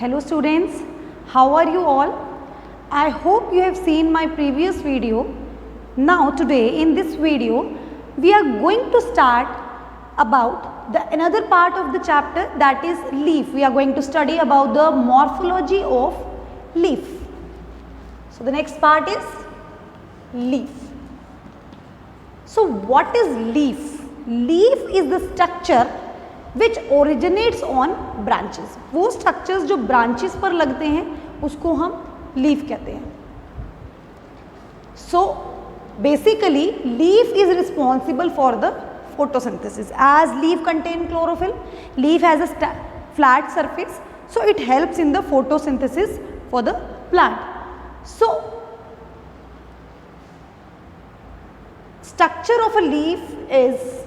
Hello students, how are you all? I hope you have seen my previous video. Now today in this video we are going to start about the another part of the chapter, that is leaf. We are going to study about the morphology of leaf. So the next part is leaf. So what is leaf? Leaf is the structure which originates on branches. वो structures जो branches पर लगते हैं उसको हम leaf कहते हैं. So basically leaf is responsible for the photosynthesis. As leaf contain chlorophyll, leaf has a flat surface, so it helps in the photosynthesis for the plant. So structure of a leaf is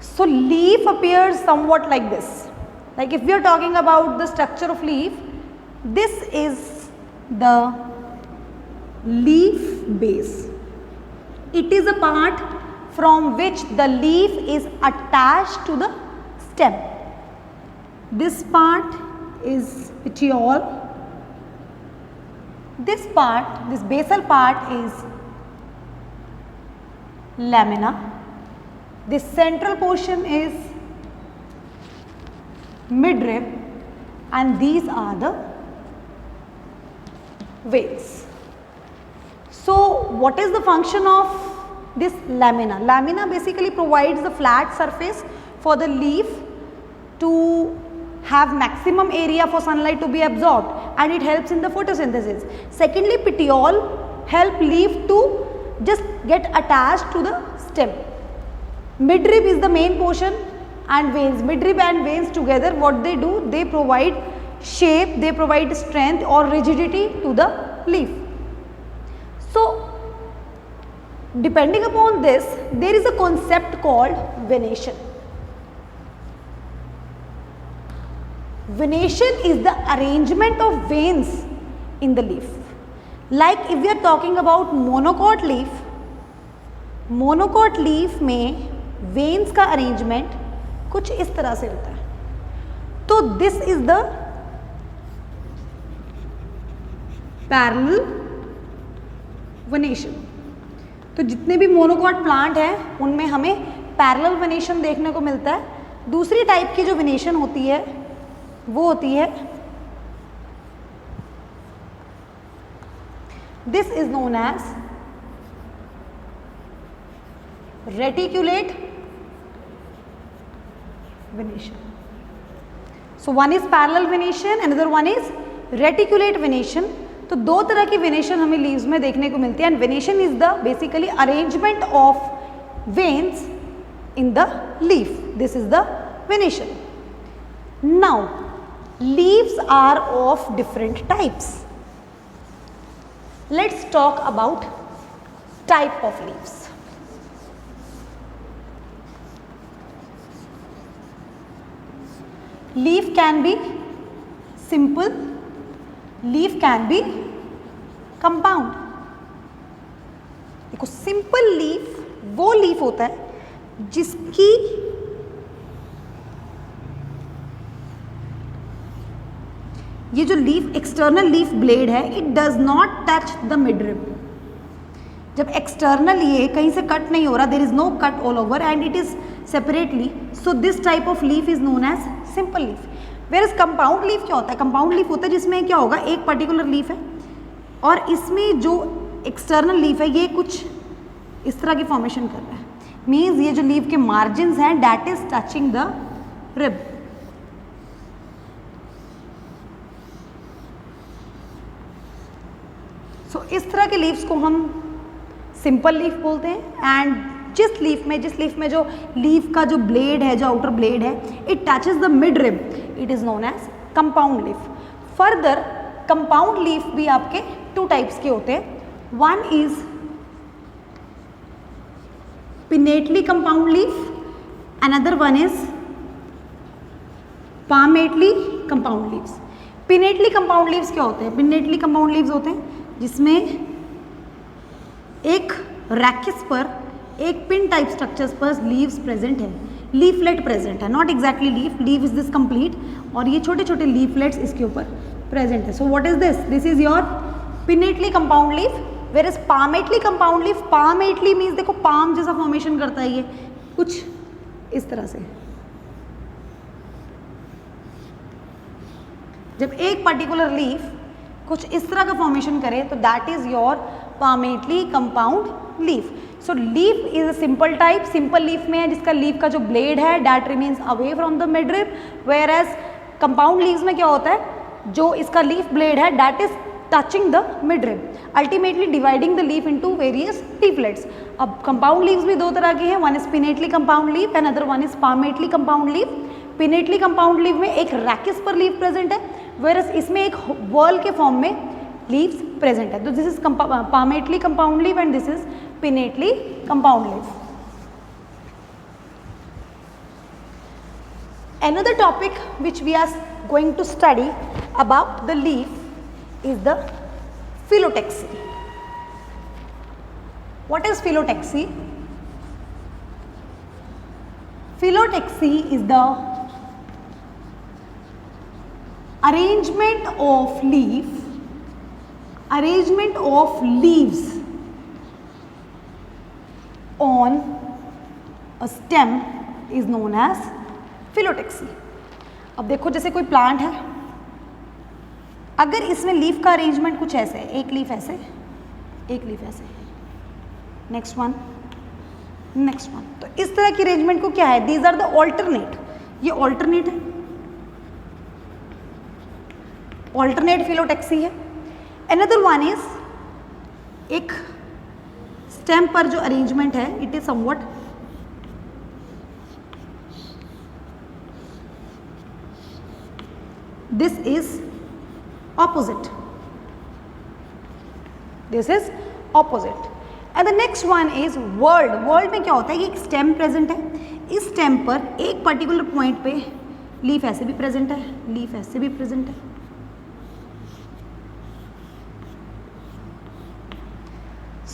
so leaf appears somewhat like this. Like if we are talking about the structure of leaf, this is the leaf base. It is a part from which the leaf is attached to the stem. This part is petiole. This part, this basal part is lamina. This central portion is midrib, and these are the veins. So what is the function of this lamina? Lamina basically provides the flat surface for the leaf to have maximum area for sunlight to be absorbed, and it helps in the photosynthesis. Secondly, petiole help leaf to just get attached to the stem. Midrib is the main portion, and veins. Midrib and veins together, what they do, they provide shape, they provide strength or rigidity to the leaf. So depending upon this, there is a concept called venation. Venation is the arrangement of veins in the leaf. Like if we are talking about monocot leaf, monocot leaf में veins का arrangement कुछ इस तरह से होता है. तो this is the parallel venation. तो जितने भी मोनोकॉट प्लांट हैं उनमें हमें पैरेलल वेनेशन देखने को मिलता है. दूसरी टाइप की जो वेनेशन होती है वो होती है, this is known as reticulate venation. So one is parallel venation, another one is reticulate venation. तो दो तरह की venation हमें leaves में देखने को मिलती है, and venation is the basically arrangement of veins in the leaf. This is the venation. Now leaves are of different types. Let's talk about type of leaves. Leaf can be simple, leaf can be compound. देखो simple leaf वो leaf होता है जिसकी ये जो leaf external leaf blade है, it does not touch the midrib. जब external ये कहीं से cut नहीं हो रहा, there is no cut all over and it is separately, so this type of leaf is known as simple leaf. Whereas compound leaf क्या होता है? Compound leaf होता है जिसमें क्या होगा, एक particular leaf है और इसमें जो external leaf है ये कुछ इस तरह की formation कर रहा है. Means ये जो leaf के margins हैं, that is touching the rib. So इस तरह के leaves को हम simple leaf बोलते हैं, and जिस लीफ में जो लीफ का जो ब्लेड है, जो आउटर ब्लेड है, it touches the mid rib, it is known as compound leaf. Further compound leaf भी आपके टू टाइप्स के होते हैं. One is pinnately compound leaf, another one is palmately compound leaves. Pinnately compound leaves क्या होते हैं? Pinnately compound leaves होते हैं जिसमें एक रैकिस पर एक पिन टाइप स्ट्रक्चर्स पर लीव्स प्रेजेंट है, लीफलेट प्रेजेंट है, not exactly leaf is this complete, और ये छोटे छोटे लीफलेट्स इसके ऊपर प्रेजेंट है. So what is this? This is your pinnately compound leaf. Where is palmately compound leaf? Palmately means देखो पाम जैसा फॉर्मेशन करता है ये कुछ इस तरह से. जब एक पर्टिकुलर लीफ कुछ इस तरह का फॉर्मेशन करे तो that is your palmately compound leaf. So leaf is a simple type. Simple leaf में है जिसका लीफ का जो ब्लेड है that remains away from the midrib, whereas compound leaves में क्या होता है, जो इसका लीफ ब्लेड है that is touching the midrib, ultimately dividing the leaf into various leaflets. अब कंपाउंड लीव्स भी दो तरह के हैं, one is pinnately compound leaf and other one is palmately compound leaf. Pinnately compound leaf में एक rachis पर लीफ प्रेजेंट है, वेयर इसमें एक वर्ल के फॉर्म में लीव्स प्रेजेंट है. तो this is palmately compound leaf and this is pinnately compound leaf. Another topic which we are going to study about the leaf is the phyllotaxy. What is phyllotaxy? Phyllotaxy is the arrangement of leaves on a stem is known as phyllotaxy. अब देखो जैसे कोई plant है, अगर इसमें leaf का arrangement कुछ ऐसे है, एक लीफ ऐसे, एक लीफ ऐसे, नेक्स्ट वन, तो इस तरह की अरेंजमेंट को क्या है? These are the alternate. ये ऑल्टरनेट है, ऑल्टरनेट phyllotaxy है. अनदर वन इज एक स्टेम पर जो अरेंजमेंट है it is somewhat this is opposite, this is opposite. And the next one is whorl. Whorl में क्या होता है कि एक स्टेम प्रेजेंट है, इस स्टेम पर एक पर्टिकुलर पॉइंट पे लीफ ऐसे भी प्रेजेंट है, लीफ ऐसे भी प्रेजेंट है.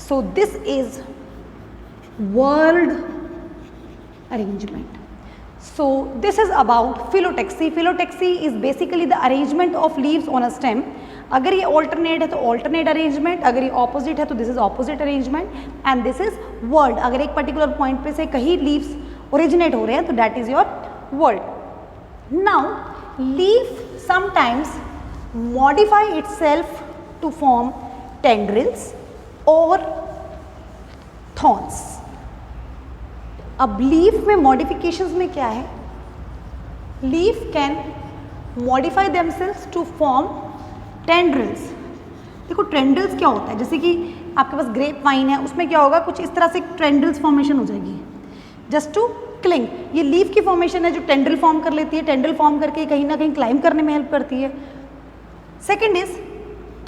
So this is world arrangement. So this is about phyllotaxy. Phyllotaxy is basically the arrangement of leaves on a stem. अगर ये alternate है तो alternate arrangement, अगर ये opposite है तो this is opposite arrangement, and this is world. अगर एक particular point पे से कहीं leaves originate हो रहे हैं तो that is your world. Now leaf sometimes modify itself to form tendrils और थॉर्न्स. अब लीफ में मॉडिफिकेशंस में क्या है? Leaf can modify themselves to form tendrils. देखो टेंड्रिल्स क्या होता है, जैसे कि आपके पास ग्रेप वाइन है, उसमें क्या होगा, कुछ इस तरह से टेंड्रिल्स फॉर्मेशन हो जाएगी जस्ट टू क्लिंग. ये लीफ की फॉर्मेशन है जो टेंड्रिल फॉर्म कर लेती है, टेंड्रिल फॉर्म करके कहीं ना कहीं क्लाइंब करने में हेल्प करती है. सेकेंड इज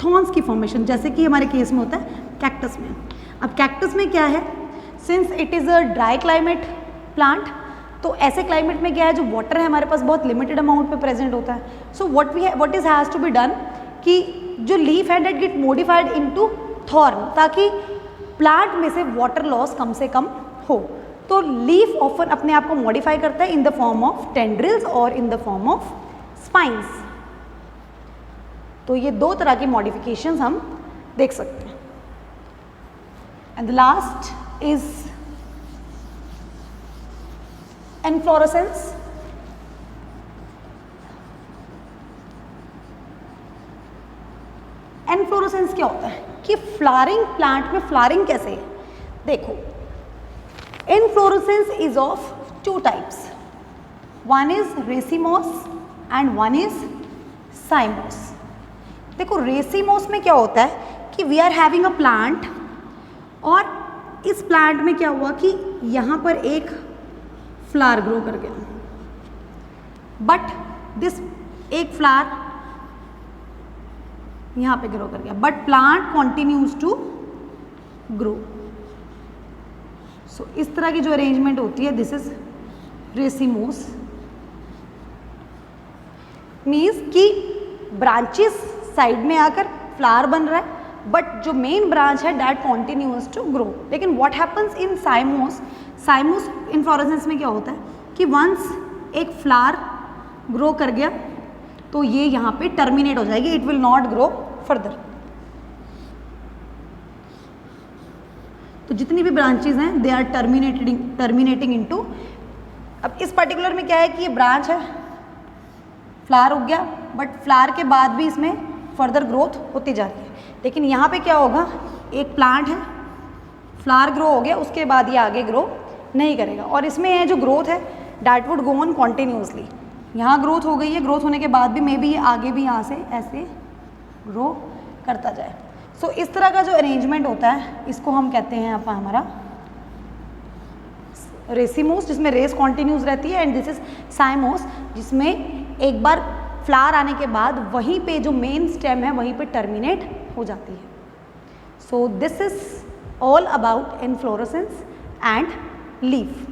थॉर्न्स की फॉर्मेशन, जैसे कि हमारे केस में होता है कैक्टस में. अब कैक्टस में क्या है, since it is a dry climate plant, तो ऐसे क्लाइमेट में क्या है, जो वाटर है हमारे पास बहुत लिमिटेड अमाउंट पे प्रेजेंट होता है. So what is has to be done कि जो लीफ है that get modified into thorn, ताकि प्लांट में से वाटर लॉस कम से कम हो. तो लीफ ऑफन अपने आप को मॉडिफाई करता है in the form of tendrils और in the form of spines. तो ये दो तरह की मॉडिफिकेशंस हम देख सकते हैं. And the last is inflorescence. Inflorescence क्या होता है कि फ्लावरिंग प्लांट में फ्लावरिंग कैसे है? देखो, inflorescence is of two types. One is racemose and one is cymose. देखो racemose में क्या होता है कि we are having a plant और इस प्लांट में क्या हुआ कि यहाँ पर एक फ्लावर ग्रो कर गया, बट दिस एक फ्लावर यहाँ पे ग्रो कर गया, but plant continues to grow. So इस तरह की जो अरेंजमेंट होती है, दिस इज रेसिमोस, मीन्स कि ब्रांचेस साइड में आकर फ्लावर बन रहा है, बट जो मेन ब्रांच है दैट कॉन्टिन्यूज टू ग्रो। लेकिन what happens in cymose, cymose inflorescence में क्या होता है कि वंस एक फ्लावर ग्रो कर गया तो ये यहाँ पे टर्मिनेट हो जाएगी, it will not grow further. तो जितनी भी ब्रांचेस हैं दे आर टर्मिनेटिंग इनटू, अब इस पर्टिकुलर में क्या है कि ये ब्रांच है, फ्लावर हो गया, बट फ्लावर के बाद भी इसमें फर्दर ग्रोथ होती जा रही है। लेकिन यहाँ पे क्या होगा, एक प्लांट है, फ्लावर ग्रो हो गया, उसके बाद ये आगे ग्रो नहीं करेगा, और इसमें है जो ग्रोथ है that would go on continuously. यहाँ ग्रोथ हो गई है, ग्रोथ होने के बाद भी मे बी ये आगे भी यहाँ से ऐसे ग्रो करता जाए। सो इस तरह का जो अरेंजमेंट होता है इसको हम कहते हैं आप हमारा रेसिमोस, जिसमें रेस कॉन्टिन्यूस रहती है, एंड दिस इज साइमोस, जिसमें एक बार फ्लावर आने के बाद वहीं पे जो मेन स्टेम है वहीं पे टर्मिनेट हो जाती है। So this is all about inflorescence and leaf.